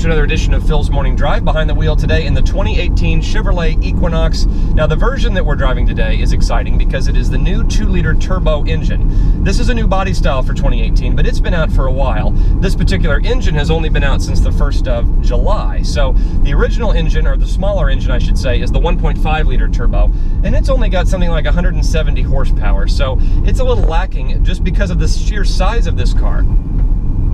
to another edition of Phil's Morning Drive. Behind the wheel today in the 2018 Chevrolet Equinox. Now the version that we're driving today is exciting because it is the new 2-liter turbo engine. This is a new body style for 2018, but it's been out for a while. This particular engine has only been out since the 1st of July. So the original engine, or the smaller engine I should say, is the 1.5-liter turbo, and it's only got something like 170 horsepower. So it's a little lacking just because of the sheer size of this car.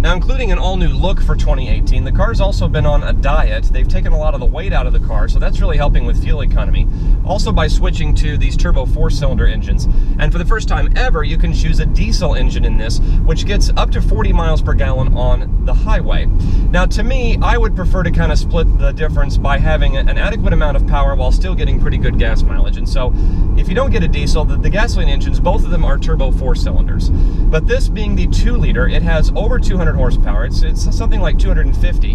Now, including an all-new look for 2018, the car's also been on a diet. They've taken a lot of the weight out of the car, so that's really helping with fuel economy. Also by switching to these turbo 4-cylinder engines. And for the first time ever, you can choose a diesel engine in this, which gets up to 40 miles per gallon on the highway. Now, to me, I would prefer to kind of split the difference by having an adequate amount of power while still getting pretty good gas mileage. And so, if you don't get a diesel, the gasoline engines, both of them are turbo 4-cylinders. But this being the 2-liter, it has over 200 horsepower. It's something like 250,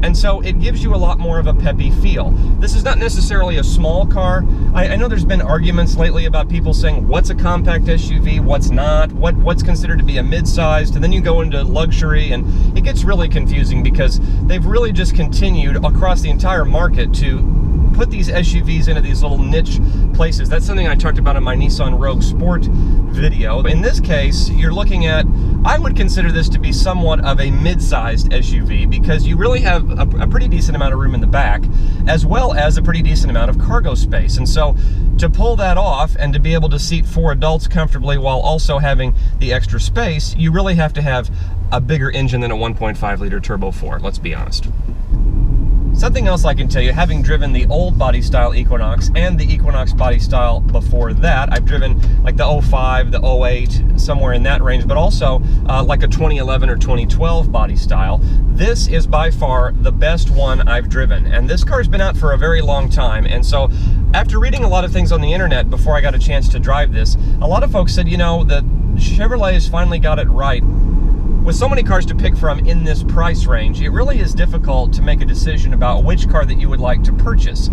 and so it gives you a lot more of a peppy feel. This is not necessarily a small car. I know there's been arguments lately about people saying what's a compact SUV, what's not, what's considered to be a mid-sized, and then you go into luxury, and it gets really confusing because they've really just continued across the entire market to put these SUVs into these little niche places. That's something I talked about in my Nissan Rogue Sport video. In this case, you're looking at, I would consider this to be somewhat of a mid-sized SUV because you really have a pretty decent amount of room in the back, as well as a pretty decent amount of cargo space. And so to pull that off and to be able to seat 4 adults comfortably while also having the extra space, you really have to have a bigger engine than a 1.5-liter turbo 4, let's be honest. Something else I can tell you, having driven the old body style Equinox and the Equinox body style before that, I've driven like the 05, the 08, somewhere in that range, but also like a 2011 or 2012 body style. This is by far the best one I've driven, and this car's been out for a very long time. And so after reading a lot of things on the internet before I got a chance to drive this, a lot of folks said, you know, that Chevrolet has finally got it right. With so many cars to pick from in this price range, it really is difficult to make a decision about which car that you would like to purchase.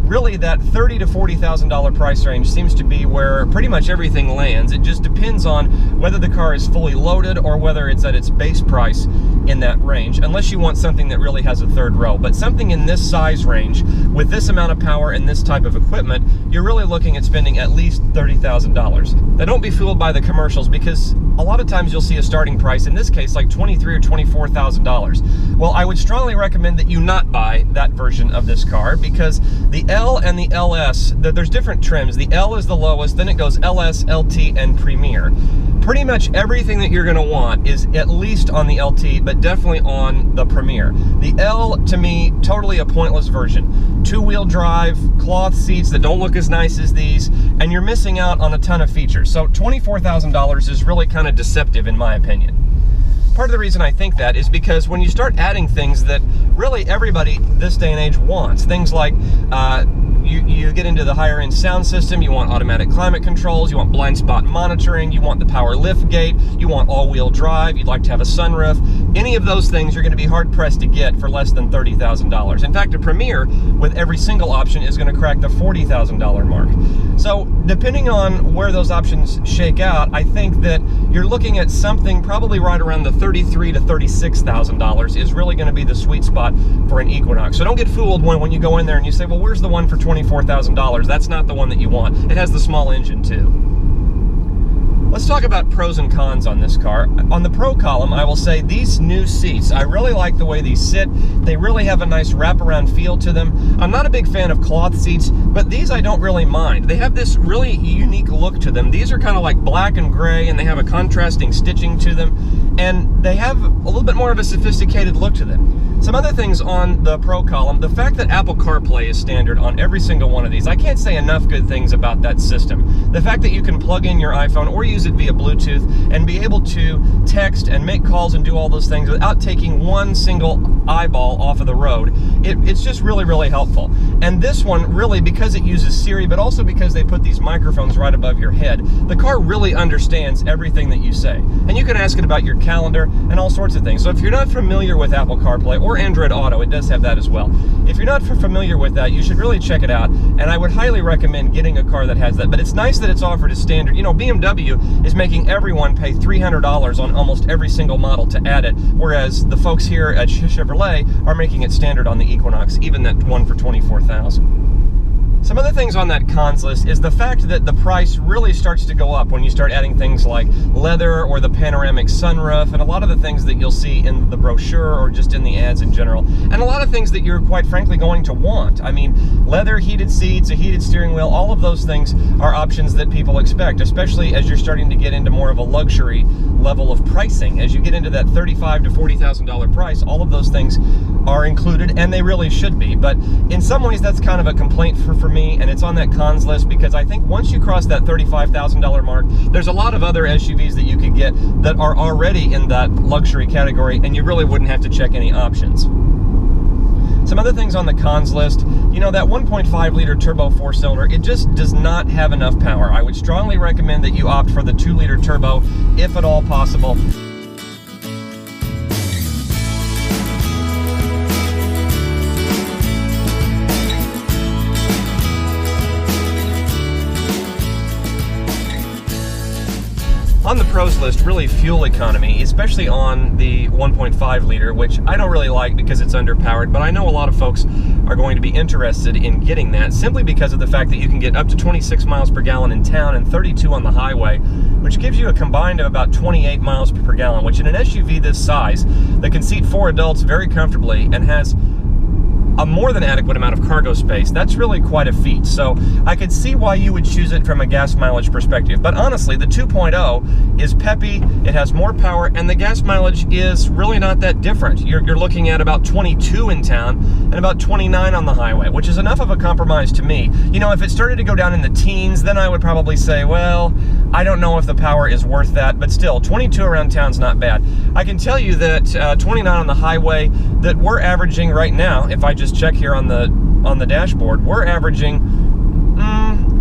Really, that $30,000 to $40,000 price range seems to be where pretty much everything lands. It just depends on whether the car is fully loaded or whether it's at its base price in that range, unless you want something that really has a third row. But something in this size range, with this amount of power and this type of equipment, you're really looking at spending at least $30,000. Now, don't be fooled by the commercials, because a lot of times you'll see a starting price, in this case like $23,000 or $24,000. Well, I would strongly recommend that you not buy that version of this car, because the L and the LS, there's different trims. The L is the lowest, then it goes LS, LT, and Premier. Pretty much everything that you're going to want is at least on the LT, but definitely on the Premier. The L, to me, totally a pointless version. 2-wheel drive, cloth seats that don't look as nice as these, and you're missing out on a ton of features. So $24,000 is really kind of deceptive in my opinion. Part of the reason I think that is because when you start adding things that really everybody this day and age wants, things like you get into the higher end sound system, you want automatic climate controls, you want blind spot monitoring, you want the power lift gate, you want all-wheel drive, you'd like to have a sunroof. Any of those things you're going to be hard pressed to get for less than $30,000. In fact, a Premier with every single option is going to crack the $40,000 mark. So depending on where those options shake out, I think that you're looking at something probably right around the $33,000 to $36,000 is really going to be the sweet spot for an Equinox. So don't get fooled when you go in there and you say, well, where's the one for $24,000? That's not the one that you want. It has the small engine too. Let's talk about pros and cons on this car. On the pro column, I will say these new seats, I really like the way these sit. They really have a nice wraparound feel to them. I'm not a big fan of cloth seats, but these I don't really mind. They have this really unique look to them. These are kind of like black and gray, and they have a contrasting stitching to them, and they have a little bit more of a sophisticated look to them. Some other things on the Pro column, the fact that Apple CarPlay is standard on every single one of these, I can't say enough good things about that system. The fact that you can plug in your iPhone or use it via Bluetooth and be able to text and make calls and do all those things without taking one single eyeball off of the road, it's just really, really helpful. And this one, really, because it uses Siri, but also because they put these microphones right above your head, the car really understands everything that you say. And you can ask it about your calendar and all sorts of things. So if you're not familiar with Apple CarPlay or Android Auto, it does have that as well. If you're not familiar with that, you should really check it out, and I would highly recommend getting a car that has that. But it's nice that it's offered as standard. You know, BMW is making everyone pay $300 on almost every single model to add it, whereas the folks here at Chevrolet Chevrolet are making it standard on the Equinox, even that one for $24,000. Some other things on that cons list is the fact that the price really starts to go up when you start adding things like leather or the panoramic sunroof and a lot of the things that you'll see in the brochure or just in the ads in general. And a lot of things that you're quite frankly going to want. I mean, leather, heated seats, a heated steering wheel, all of those things are options that people expect, especially as you're starting to get into more of a luxury level of pricing. As you get into that $35,000 to $40,000 price, all of those things are included, and they really should be. But in some ways, that's kind of a complaint for me, and it's on that cons list because I think once you cross that $35,000 mark, there's a lot of other SUVs that you could get that are already in that luxury category, and you really wouldn't have to check any options. Some other things on the cons list, you know, that 1.5 liter turbo 4-cylinder, it just does not have enough power. I would strongly recommend that you opt for the 2 liter turbo if at all possible. On the pros list, really fuel economy, especially on the 1.5 liter, which I don't really like because it's underpowered, but I know a lot of folks are going to be interested in getting that simply because of the fact that you can get up to 26 miles per gallon in town and 32 on the highway, which gives you a combined of about 28 miles per gallon, which in an SUV this size that can seat 4 adults very comfortably and has a more than adequate amount of cargo space, that's really quite a feat. So I could see why you would choose it from a gas mileage perspective. But honestly, the 2.0 is peppy, it has more power, and the gas mileage is really not that different. You're looking at about 22 in town and about 29 on the highway, which is enough of a compromise to me. You know, if it started to go down in the teens, then I would probably say, well, I don't know if the power is worth that, but still, 22 around town's not bad. I can tell you that 29 on the highway, that we're averaging right now, if I just check here on the dashboard, we're averaging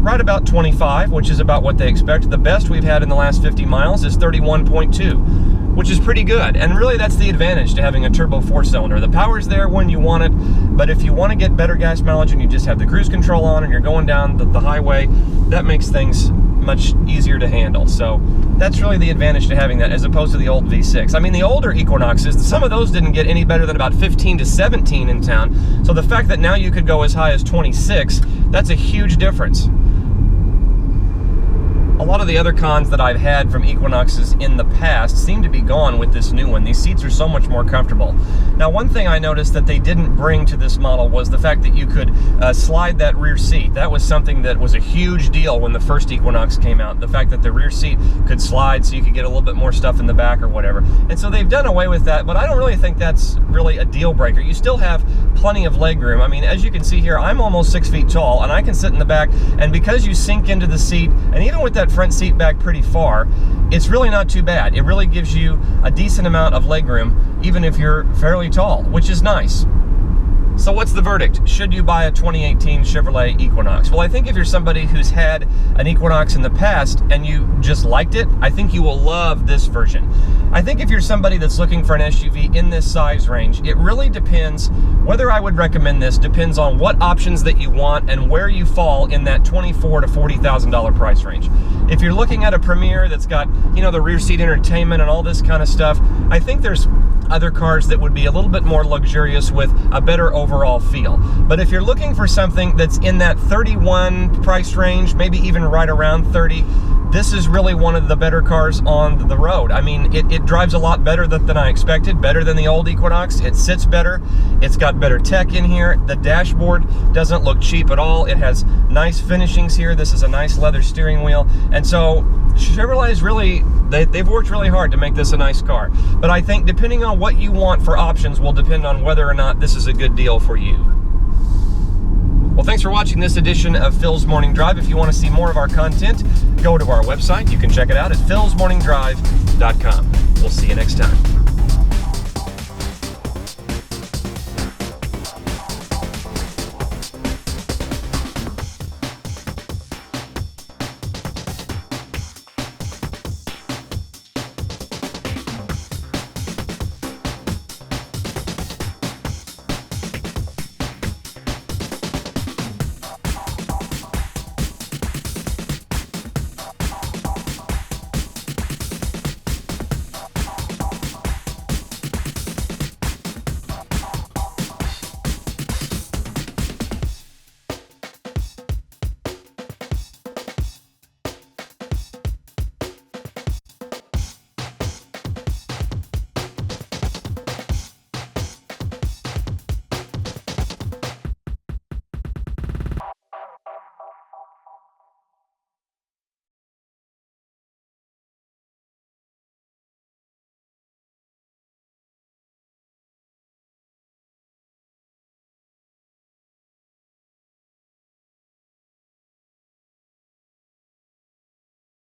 right about 25, which is about what they expect. The best we've had in the last 50 miles is 31.2, which is pretty good. And really, that's the advantage to having a turbo 4-cylinder. The power's there when you want it, but if you want to get better gas mileage and you just have the cruise control on and you're going down the highway, that makes things much easier to handle. So that's really the advantage to having that as opposed to the old V6. I mean, the older Equinoxes, some of those didn't get any better than about 15 to 17 in town. So the fact that now you could go as high as 26, that's a huge difference. A lot of the other cons that I've had from Equinoxes in the past seem to be gone with this new one. These seats are so much more comfortable. Now, one thing I noticed that they didn't bring to this model was the fact that you could slide that rear seat. That was something that was a huge deal when the first Equinox came out. The fact that the rear seat could slide so you could get a little bit more stuff in the back or whatever. And so they've done away with that, but I don't really think that's really a deal breaker. You still have plenty of leg room. I mean, as you can see here, I'm almost 6 feet tall and I can sit in the back, and because you sink into the seat, and even with that front seat back pretty far, it's really not too bad. It really gives you a decent amount of leg room, even if you're fairly tall, which is nice. So what's the verdict? Should you buy a 2018 Chevrolet Equinox? Well, I think if you're somebody who's had an Equinox in the past and you just liked it, I think you will love this version. I think if you're somebody that's looking for an SUV in this size range, it really depends. Whether I would recommend this depends on what options that you want and where you fall in that $24,000 to $40,000 price range. If you're looking at a Premier that's got, you know, the rear seat entertainment and all this kind of stuff, I think there's other cars that would be a little bit more luxurious with a better overall feel. But if you're looking for something that's in that 31 price range, maybe even right around 30, this is really one of the better cars on the road. I mean, it drives a lot better than I expected, better than the old Equinox. It sits better. It's got better tech in here. The dashboard doesn't look cheap at all. It has nice finishings here. This is a nice leather steering wheel. And so Chevrolet is really, they've worked really hard to make this a nice car. But I think depending on what you want for options will depend on whether or not this is a good deal for you. Well, thanks for watching this edition of Phil's Morning Drive. If you want to see more of our content, go to our website. You can check it out at philsmorningdrive.com. We'll see you next time.